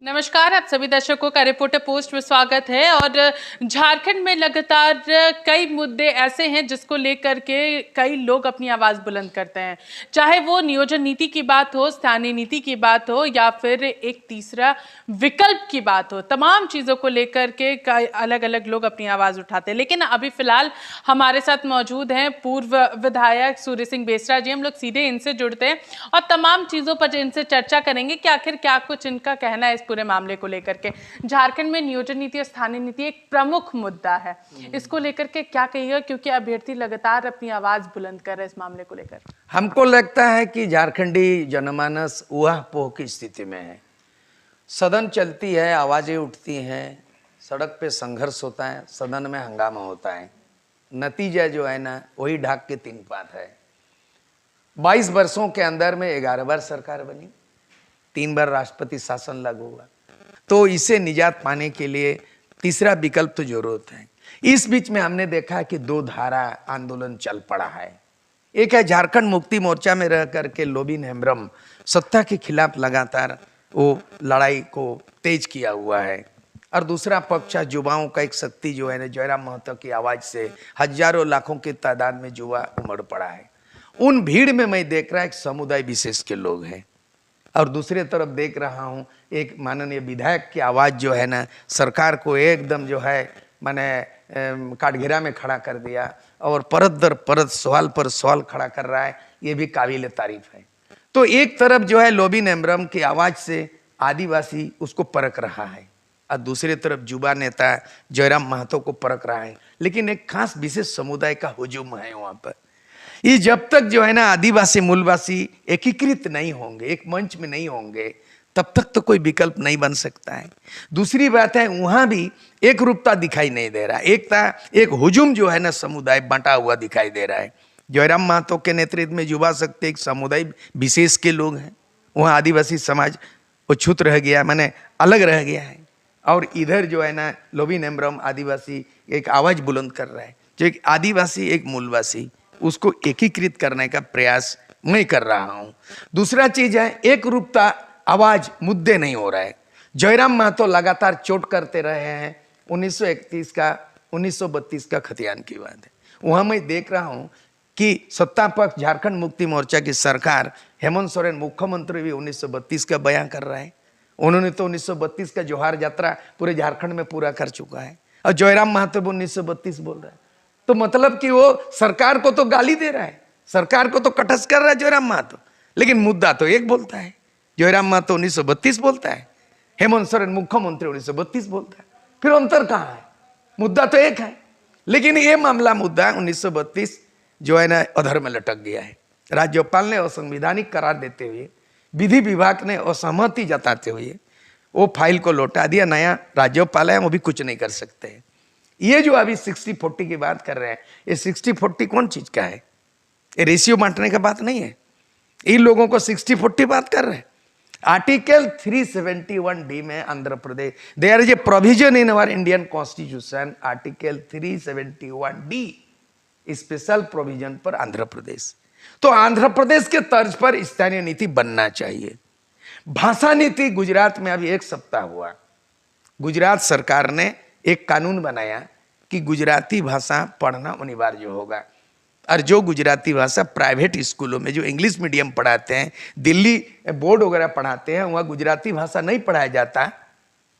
नमस्कार, आप सभी दर्शकों का रिपोर्टर पोस्ट में स्वागत है। और झारखंड में लगातार कई मुद्दे ऐसे हैं जिसको लेकर के कई लोग अपनी आवाज़ बुलंद करते हैं, चाहे वो नियोजन नीति की बात हो, स्थानीय नीति की बात हो या फिर एक तीसरा विकल्प की बात हो। तमाम चीज़ों को लेकर के अलग अलग लोग अपनी आवाज़ उठाते हैं। लेकिन अभी फिलहाल हमारे साथ मौजूद हैं पूर्व विधायक सूर्य सिंह बेसरा जी। हम लोग सीधे इनसे जुड़ते हैं और तमाम चीज़ों पर इनसे चर्चा करेंगे कि आखिर क्या कुछ इनका कहना है इस पूरे मामले को लेकर के। झारखंड में नियोजन नीति और स्थानीय नीति एक प्रमुख मुद्दा है, इसको लेकर के क्या कहिएगा, क्योंकि अभ्यर्थी लगातार अपनी आवाज बुलंद कर रहे हैं इस मामले को लेकर। हमको लगता है कि झारखंडी जनमानस ऊहा-पोह की स्थिति में है। सदन चलती है, आवाजें उठती हैं, सड़क पे संघर्ष होता है, सदन में हंगामा होता है, नतीजा जो है ना वही ढाक के तीन पात है। 22 वर्षों के अंदर में 11 बार सरकार बनी, 3 बार राष्ट्रपति शासन लागू हुआ। तो इसे निजात पाने के लिए तीसरा विकल्प तो जरूरत है। इस बीच में हमने देखा कि 2 धारा आंदोलन चल पड़ा है। एक है झारखंड मुक्ति मोर्चा में रह करके लोबिन हेम्ब्रम सत्ता के खिलाफ लगातार वो लड़ाई को तेज किया हुआ है, और दूसरा पक्ष युवाओं का एक शक्ति जो है जयराम महतो की आवाज से हजारों लाखों की तादाद में युवा उमड़ पड़ा है। उन भीड़ में मैं देख रहा एक समुदाय विशेष के लोग हैं, और दूसरे तरफ देख रहा हूँ एक माननीय विधायक की आवाज़ जो है ना सरकार को एकदम जो है माने काठघेरा में खड़ा कर दिया, और परत दर परत सवाल पर सवाल खड़ा कर रहा है। ये भी काबिल तारीफ है। तो एक तरफ जो है लोबिन हेम्ब्रम की आवाज़ से आदिवासी उसको परख रहा है, और दूसरे तरफ युवा नेता जयराम महतो को परख रहा है। लेकिन एक खास विशेष समुदाय का हुजूम है वहाँ पर। ये जब तक जो है ना आदिवासी मूलवासी एकीकृत नहीं होंगे, एक मंच में नहीं होंगे, तब तक तो कोई विकल्प नहीं बन सकता है। दूसरी बात है वहां भी एक रूपता दिखाई नहीं दे रहा, एक हुजूम जो है ना समुदाय बंटा हुआ दिखाई दे रहा है। जयराम महतो के नेतृत्व में युवा शक्ति एक समुदाय विशेष के लोग हैं, वहाँ आदिवासी समाज वो छूत रह गया, माने अलग रह गया है। और इधर जो है ना लोबिन हेम्ब्रम आदिवासी एक आवाज बुलंद कर रहा है, जो एक आदिवासी एक मूलवासी उसको एकीकृत करने का प्रयास मैं कर रहा हूं। दूसरा चीज है एक रूपता आवाज मुद्दे नहीं हो रहा है। जयराम महतो लगातार चोट करते रहे हैं। 1931 का 1932 का खतियान की बात है। वहां मैं देख रहा हूं कि सत्ता पक्ष झारखंड मुक्ति मोर्चा की सरकार हेमंत सोरेन मुख्यमंत्री भी 1932 का बयान कर रहा है। उन्होंने तो 1932 का जोहार यात्रा पूरे झारखंड में पूरा कर चुका है, और जयराम महतो भी 1932 बोल रहा है। तो मतलब कि वो सरकार को तो गाली दे रहा है, सरकार को तो कटस कर रहा है जयराम महतो, लेकिन मुद्दा तो एक बोलता है। जयराम महतो 1932 बोलता है, हेमंत सोरेन मुख्यमंत्री 1932 बोलता है। फिर अंतर कहाँ है? मुद्दा तो एक है, लेकिन ये मामला मुद्दा 1932 जो है ना अधर में लटक गया है। राज्यपाल ने असंवैधानिक करार देते हुए, विधि विभाग ने असहमति जताते हुए वो फाइल को लौटा दिया। नया राज्यपाल है, वो भी कुछ नहीं कर सकते हैं। ये जो अभी 60-40 की बात कर रहे हैं, ये 60-40 कौन चीज का है? ये रेशियो बांटने का बात नहीं है। इन लोगों को 60-40 बात कर रहे हैं। आर्टिकल 371D में Andhra Pradesh, there is a provision in our Indian constitution, article 371D special provision पर आंध्र प्रदेश। तो आंध्र प्रदेश के तर्ज पर स्थानीय नीति बनना चाहिए। भाषा नीति गुजरात में अभी 1 सप्ताह हुआ, गुजरात सरकार ने एक कानून बनाया कि गुजराती भाषा पढ़ना अनिवार्य होगा, और जो गुजराती भाषा प्राइवेट स्कूलों में जो इंग्लिश मीडियम पढ़ाते हैं, दिल्ली बोर्ड वगैरह पढ़ाते हैं, वहाँ गुजराती भाषा नहीं पढ़ाया जाता।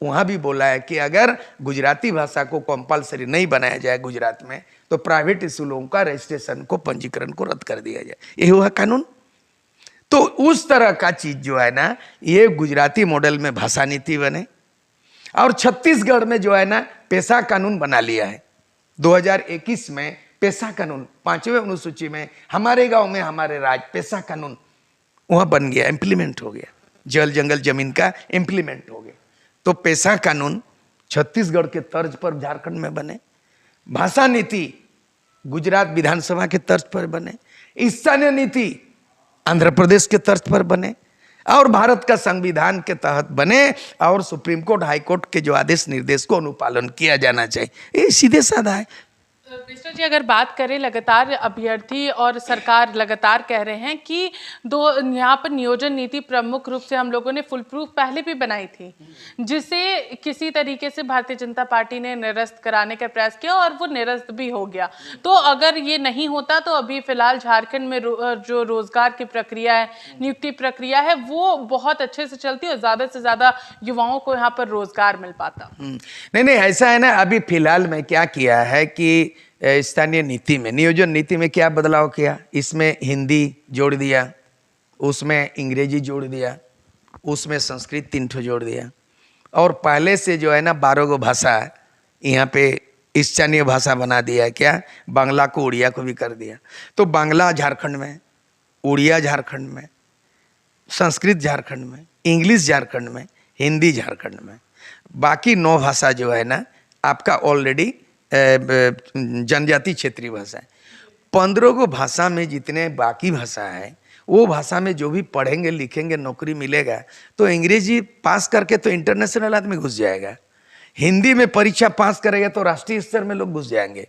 वहाँ भी बोला है कि अगर गुजराती भाषा को कंपलसरी नहीं बनाया जाए गुजरात में, तो प्राइवेट स्कूलों का रजिस्ट्रेशन को, पंजीकरण को रद्द कर दिया जाए। यही हुआ कानून। तो उस तरह का चीज जो है ना, ये गुजराती मॉडल में भाषा नीति बने। और छत्तीसगढ़ में जो है ना पेशा कानून बना लिया है। 2021 में पेशा कानून 5वें अनुसूची में हमारे गांव में हमारे राज्य पेशा कानून वहां बन गया, इंप्लीमेंट हो गया। जल जंगल जमीन का इंप्लीमेंट हो गया। तो पेशा कानून छत्तीसगढ़ के तर्ज पर झारखंड में बने, भाषा नीति गुजरात विधानसभा के तर्ज पर बने, स्थानीय नीति आंध्र प्रदेश के तर्ज पर बने, और भारत का संविधान के तहत बने, और सुप्रीम कोर्ट हाई कोर्ट के जो आदेश निर्देश को अनुपालन किया जाना चाहिए। ये सीधे साधा है। मिश्रा जी, अगर बात करें, लगातार अभ्यर्थी और सरकार लगातार कह रहे हैं कि दो यहाँ पर नियोजन नीति प्रमुख रूप से हम लोगों ने फुल प्रूफ पहले भी बनाई थी, जिसे किसी तरीके से भारतीय जनता पार्टी ने निरस्त कराने का प्रयास किया और वो निरस्त भी हो गया। तो अगर ये नहीं होता तो अभी फिलहाल झारखंड में जो रोजगार की प्रक्रिया है, नियुक्ति प्रक्रिया है, वो बहुत अच्छे से चलती और ज्यादा से ज्यादा युवाओं को यहाँ पर रोजगार मिल पाता। नहीं, ऐसा है ना, अभी फिलहाल में क्या किया है कि स्थानीय नीति में, नियोजन नीति में क्या बदलाव किया, इसमें हिंदी जोड़ दिया, उसमें अंग्रेजी जोड़ दिया, उसमें संस्कृत 3 ठो जोड़ दिया, और पहले से जो है ना 12 गो भाषा यहाँ पे स्थानीय भाषा बना दिया। क्या, बांग्ला को उड़िया को भी कर दिया। तो बांग्ला झारखंड में, उड़िया झारखंड में, संस्कृत झारखंड में, इंग्लिश झारखंड में, हिंदी झारखंड में, बाकी 9 भाषा जो है ना आपका ऑलरेडी जनजाति क्षेत्रीय भाषा है। 15 गो भाषा में जितने बाकी भाषा है, वो भाषा में जो भी पढ़ेंगे लिखेंगे नौकरी मिलेगा। तो अंग्रेजी पास करके तो इंटरनेशनल आदमी घुस जाएगा, हिंदी में परीक्षा पास करेगा तो राष्ट्रीय स्तर में लोग घुस जाएंगे,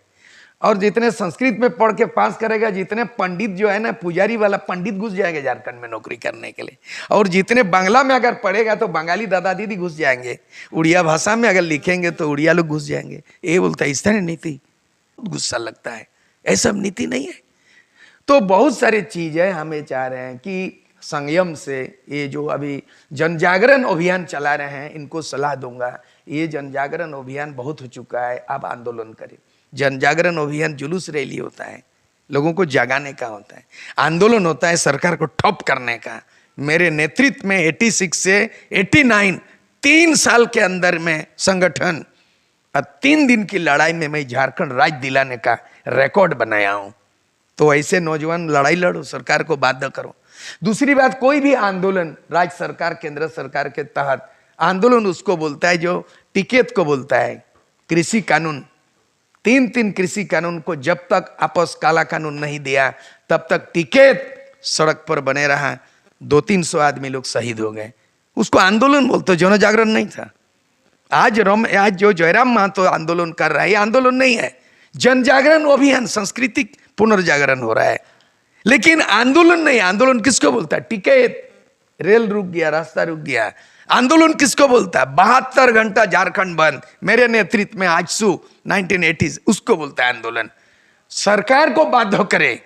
और जितने संस्कृत में पढ़ के पास करेगा, जितने पंडित जो है ना पुजारी वाला पंडित घुस जाएंगे झारखंड में नौकरी करने के लिए, और जितने बांग्ला में अगर पढ़ेगा तो बंगाली दादा दीदी घुस जाएंगे, उड़िया भाषा में अगर लिखेंगे तो उड़िया लोग घुस जाएंगे। ये बोलता है स्थानीय नीति, गुस्सा लगता है, ऐसा नीति नहीं है। तो बहुत सारी चीजें हमें चाह रहे हैं कि संयम से, ये जो अभी जन जागरण अभियान चला रहे हैं, इनको सलाह दूंगा, ये जन जागरण अभियान बहुत हो चुका है, अब आंदोलन करें। जन जागरण अभियान जुलूस रैली होता है, लोगों को जगाने का होता है, आंदोलन होता है सरकार को ठप करने का। मेरे नेतृत्व में 86 से 89 3 साल के अंदर में संगठन, 3 दिन की लड़ाई में मैं झारखंड राज्य दिलाने का रिकॉर्ड बनाया हूं। तो ऐसे नौजवान लड़ाई लड़ो, सरकार को बाध्य करो। दूसरी बात, कोई भी आंदोलन राज्य सरकार केंद्र सरकार के तहत आंदोलन उसको बोलता है जो टिकैत को बोलता है। कृषि कानून, 3 कृषि कानून को जब तक आपस काला कानून नहीं दिया तब तक टिकैत सड़क पर बने रहा, 200-300 आदमी लोग शहीद हो गए। उसको आंदोलन बोलते, जन जागरण नहीं था। आज जो जयराम महतो आंदोलन कर रहा है, ये आंदोलन नहीं है, जन जागरण अभियान, सांस्कृतिक पुनर्जागरण हो रहा है, लेकिन आंदोलन नहीं। आंदोलन किसको बोलता है? टिकैत, रेल रुक गया, रास्ता रुक गया, आंदोलन किसको बोलता है? 72 घंटा झारखंड बंद, मेरे नेतृत्व में आजसू 1980s, उसको बोलता है आंदोलन। सरकार को बाध्य करे,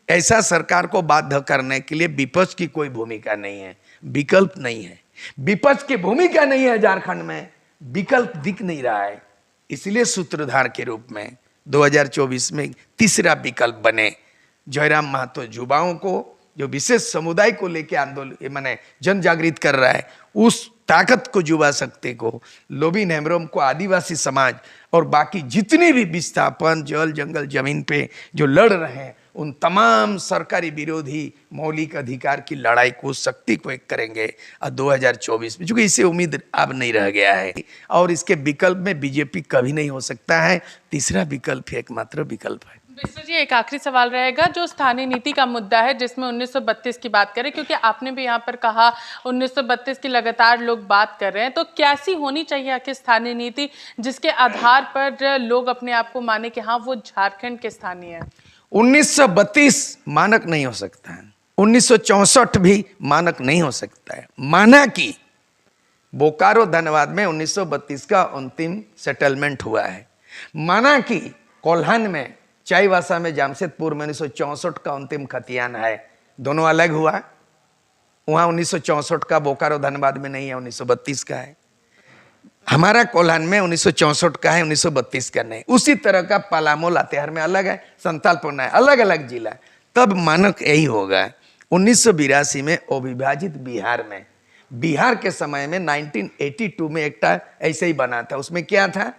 ऐसा सरकार को बाध्य करने के लिए विपक्ष की कोई भूमिका नहीं है, विकल्प नहीं है। विपक्ष की भूमिका नहीं है झारखंड में, विकल्प दिख नहीं रहा है। इसलिए सूत्रधार के रूप में 2024 में तीसरा विकल्प बने। जयराम महतो युवाओं को, जो विशेष समुदाय को लेके आंदोलन माने जन जागृत कर रहा है, उस ताकत को, युवा शक्ति को, लोबिन हेम्ब्रोम को, आदिवासी समाज और बाकी जितने भी विस्थापन, जल जंगल जमीन पे जो लड़ रहे हैं, उन तमाम सरकारी विरोधी मौलिक अधिकार की लड़ाई को, शक्ति को एक करेंगे 2024 में, क्योंकि इसे उम्मीद अब नहीं रह गया है। और इसके विकल्प में बीजेपी कभी नहीं हो सकता है। तीसरा विकल्प ही एकमात्र विकल्प है। मिश्रा जी, एक आखिरी सवाल रहेगा, जो स्थानीय नीति का मुद्दा है, जिसमें 1932 की बात करें, क्योंकि आपने भी यहाँ पर कहा 1932 की लगातार लोग बात कर रहे हैं, तो कैसी होनी चाहिए आखिर स्थानीय नीति, जिसके आधार पर लोग अपने आप को माने कि हाँ वो झारखंड के स्थानीय है? 1932 मानक नहीं हो सकता है, 1964 भी मानक नहीं हो सकता है। माना कि बोकारो धनबाद में 1932 का अंतिम सेटलमेंट हुआ है, माना कि कोल्हान में, चाईबासा में, जमशेदपुर में 1964 का अंतिम खतियान है, दोनों अलग हुआ। वहां 1964 का बोकारो धनबाद में नहीं है, 1932 का है। हमारा कोल्हान में 1964 का है, 1932 का नहीं। उसी तरह का पलामू लातेहार में अलग है, संतालपुर है, अलग अलग जिला। तब मानक यही होगा। 1982 में अविभाजित बिहार में, बिहार के समय में 1982 में एक ऐसे ही बना था। उसमें क्या था?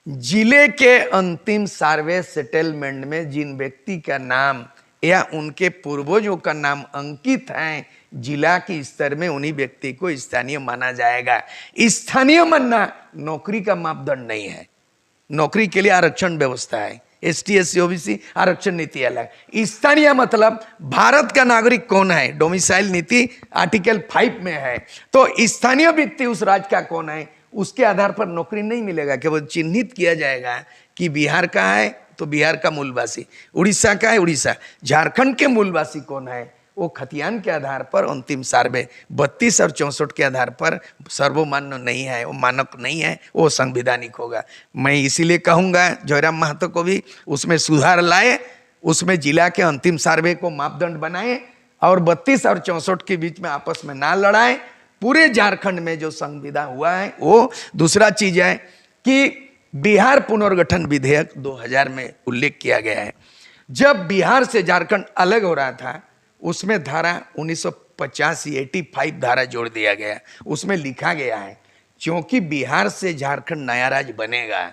जिले के अंतिम सर्वे सेटलमेंट में जिन व्यक्ति का नाम या उनके पूर्वजों का नाम अंकित है जिला के स्तर में, उन्हीं व्यक्ति को स्थानीय माना जाएगा। स्थानीय मानना नौकरी का मापदंड नहीं है। नौकरी के लिए आरक्षण व्यवस्था है, ST SC OBC आरक्षण नीति अलग। स्थानीय मतलब भारत का नागरिक कौन है, डोमिसाइल नीति आर्टिकल 5 में है। तो स्थानीय व्यक्ति उस राज्य का कौन है, उसके आधार पर नौकरी नहीं मिलेगा, केवल चिन्हित किया जाएगा कि बिहार का है तो बिहार का मूलवासी, उड़ीसा का है उड़ीसा, झारखंड के मूलवासी कौन है वो खतियान के आधार पर अंतिम सर्वे 32 और 64 के आधार पर सर्वमान्य नहीं है, वो मानक नहीं है, वो संवैधानिक होगा। मैं इसीलिए कहूँगा जयराम महतो को भी उसमें सुधार लाए, उसमें जिला के अंतिम सर्वे को मापदंड बनाए और 32 और 64 के बीच में आपस में ना लड़ाए। पूरे झारखंड में जो संविधान हुआ है वो। दूसरा चीज है कि बिहार पुनर्गठन विधेयक 2000 में उल्लेख किया गया है। जब बिहार से झारखंड अलग हो रहा था उसमें धारा 1985 धारा जोड़ दिया गया। उसमें लिखा गया है क्योंकि बिहार से झारखंड नया राज्य बनेगा,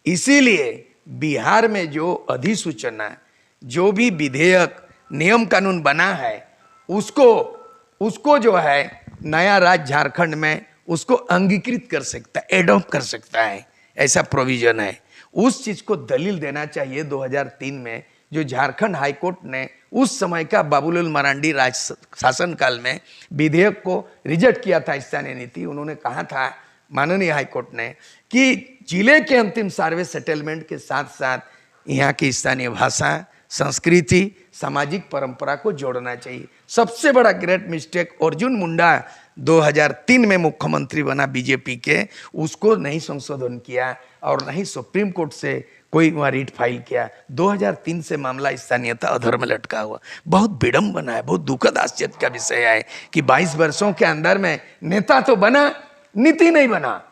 इसीलिए बिहार में जो अधिसूचना, जो भी विधेयक, नियम कानून बना है उसको जो है नया राज्य झारखंड में उसको अंगीकृत कर सकता है, एडॉप्ट कर सकता है, ऐसा प्रोविजन है। उस चीज को दलील देना चाहिए 2003 में जो झारखंड हाईकोर्ट ने उस समय का बाबूलाल मरांडी राज शासन काल में विधेयक को रिजेक्ट किया था स्थानीय नीति। उन्होंने कहा था माननीय हाईकोर्ट ने कि जिले के अंतिम सर्वे सेटलमेंट के साथ साथ यहाँ की स्थानीय भाषा, संस्कृति, सामाजिक परंपरा को जोड़ना चाहिए। सबसे बड़ा ग्रेट मिस्टेक अर्जुन मुंडा 2003 में मुख्यमंत्री बना बीजेपी के, उसको नहीं संशोधन किया और नहीं सुप्रीम कोर्ट से कोई वहाँ रीट फाइल किया। 2003 से मामला स्थानीयता अधर में लटका हुआ। बहुत विडम्बना है, बहुत दुखद आश्चर्य का विषय है कि 22 वर्षों के अंदर में नेता तो बना, नीति नहीं बना।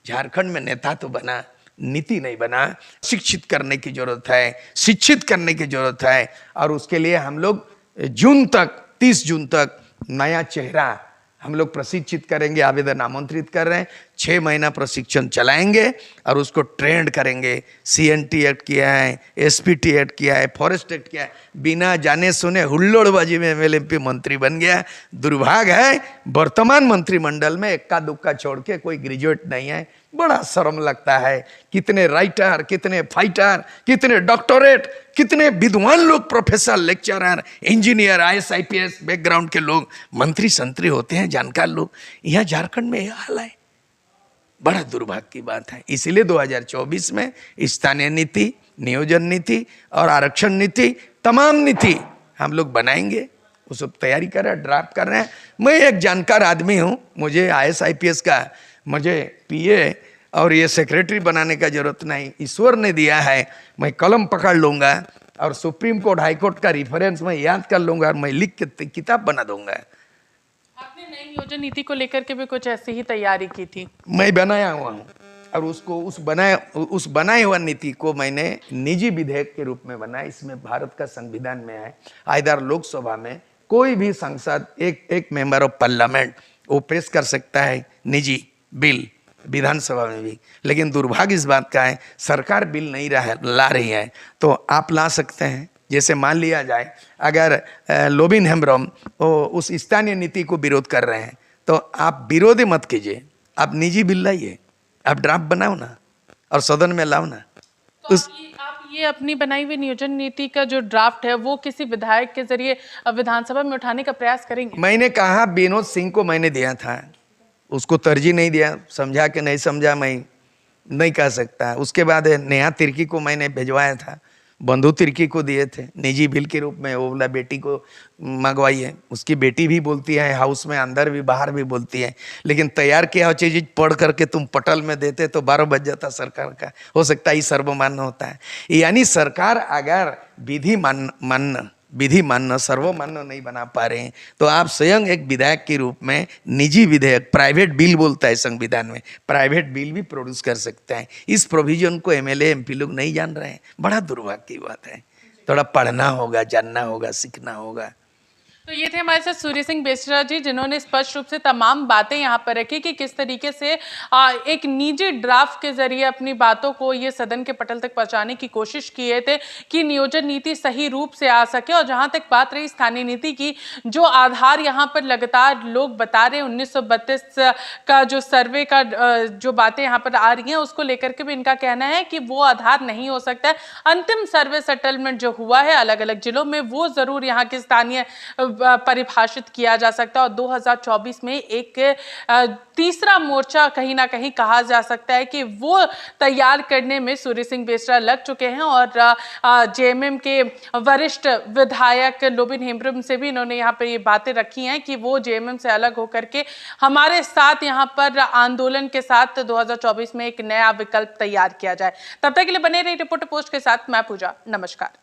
झारखंड में नेता तो बना, नीति नहीं बना। शिक्षित करने की जरूरत है, शिक्षित करने की जरूरत है और उसके लिए हम लोग 30 जून तक नया चेहरा हम लोग प्रशिक्षित करेंगे। आवेदन आमंत्रित कर रहे हैं, 6 महीना प्रशिक्षण चलाएंगे और उसको ट्रेंड करेंगे। CNT एक्ट किया है, SPT एक्ट किया है, फॉरेस्ट एक्ट किया है, बिना जाने सुने हुल्लोड़बाजी में MLMP मंत्री बन गया। दुर्भाग्य है वर्तमान मंत्रिमंडल में इक्का दुक्का छोड़ के कोई ग्रेजुएट नहीं है। बड़ा शर्म लगता है, कितने राइटर, कितने फाइटर, कितने डॉक्टरेट, कितने विद्वान लोग, professor, lecturer, engineer, IAS IPS background के लोग मंत्री संतरी होते हैं, जानकार लोग। यहाँ झारखंड में यह हाल है, बड़ा दुर्भाग्य की बात है। इसीलिए 2024 में स्थानीय नीति, नियोजन नीति और आरक्षण नीति, तमाम नीति हम लोग बनाएंगे। वो सब तैयारी कर रहे हैं, ड्राफ्ट कर रहे हैं। मैं एक जानकार आदमी हूँ, मुझे IAS IPS का, मुझे PA और ये सेक्रेटरी बनाने का जरूरत नहीं, ईश्वर ने दिया है। मैं कलम पकड़ लूंगा और सुप्रीम कोर्ट, हाई कोर्ट का रिफरेंस मैं याद कर लूंगा और मैं लिख के किताब बना दूंगा। आपने नई नियोजन नीति को लेकर के भी कुछ ऐसी ही तैयारी की थी? मैं बनाया हुआ हूँ और उसको उस बनाए हुआ नीति को मैंने निजी विधेयक के रूप में बनाया। इसमें भारत का संविधान में है, आइदर लोकसभा में कोई भी सांसद, एक मेंबर ऑफ पार्लियामेंट वो पेश कर सकता है निजी बिल, विधानसभा में भी। लेकिन दुर्भाग्य इस बात का है सरकार बिल नहीं ला रही है, तो आप ला सकते हैं। जैसे मान लिया जाए अगर लोबिन हेम्ब्रम उस स्थानीय नीति को विरोध कर रहे हैं तो आप विरोध मत कीजिए, आप निजी बिल लाइए, आप ड्राफ्ट बनाओ ना और सदन में लाओ ना। तो आप ये अपनी बनाई हुई नियोजन नीति का जो ड्राफ्ट है वो किसी विधायक के जरिए विधानसभा में उठाने का प्रयास करेंगे? मैंने कहा विनोद सिंह को मैंने दिया था, उसको तरजीह नहीं दिया, समझा कि नहीं समझा मैं नहीं कह सकता। उसके बाद नेहा तिर्की को मैंने भिजवाया था, बंधु तिर्की को दिए थे निजी बिल के रूप में। वो बोला बेटी को मंगवाई है, उसकी बेटी भी बोलती है हाउस में, अंदर भी बाहर भी बोलती है। लेकिन तैयार किया हुआ चीज पढ़ करके तुम पटल में देते तो 12 बज जाता सरकार का। हो सकता है ये सर्वमान्य होता है। यानी सरकार अगर विधि मानना सर्वमान्य नहीं बना पा रहे हैं तो आप स्वयं एक विधायक के रूप में निजी विधेयक, प्राइवेट बिल बोलता है संविधान में, प्राइवेट बिल भी प्रोड्यूस कर सकते हैं। इस प्रोविजन को MLA MP लोग नहीं जान रहे हैं, बड़ा दुर्भाग्य की बात है। थोड़ा पढ़ना होगा, जानना होगा, सीखना होगा। तो ये थे हमारे साथ सूर्य सिंह बेसरा जी, जिन्होंने स्पष्ट रूप से तमाम बातें यहाँ पर रखी कि किस तरीके से एक निजी ड्राफ्ट के जरिए अपनी बातों को ये सदन के पटल तक पहुंचाने की कोशिश किए थे कि नियोजन नीति सही रूप से आ सके। और जहां तक बात रही स्थानीय नीति की, जो आधार यहाँ पर लगातार लोग बता रहे हैं 1932 का जो सर्वे का जो बातें यहाँ पर आ रही हैं उसको लेकर के भी इनका कहना है कि वो आधार नहीं हो सकता है। अंतिम सर्वे सेटलमेंट जो हुआ है अलग अलग जिलों में वो जरूर यहाँ के स्थानीय परिभाषित किया जा सकता है और 2024 में एक तीसरा मोर्चा कहीं ना कहीं कहा जा सकता है कि वो तैयार करने में सूर्य सिंह बेसरा लग चुके हैं। और जेएमएम के वरिष्ठ विधायक लोबिन हेम्ब्रम से भी इन्होंने यहाँ पर ये बातें रखी हैं कि वो जेएमएम से अलग होकर के हमारे साथ यहाँ पर आंदोलन के साथ 2024 में एक नया विकल्प तैयार किया जाए। तब तक के लिए बने रहिए रिपोर्टर पोस्ट के साथ। मैं पूजा, नमस्कार।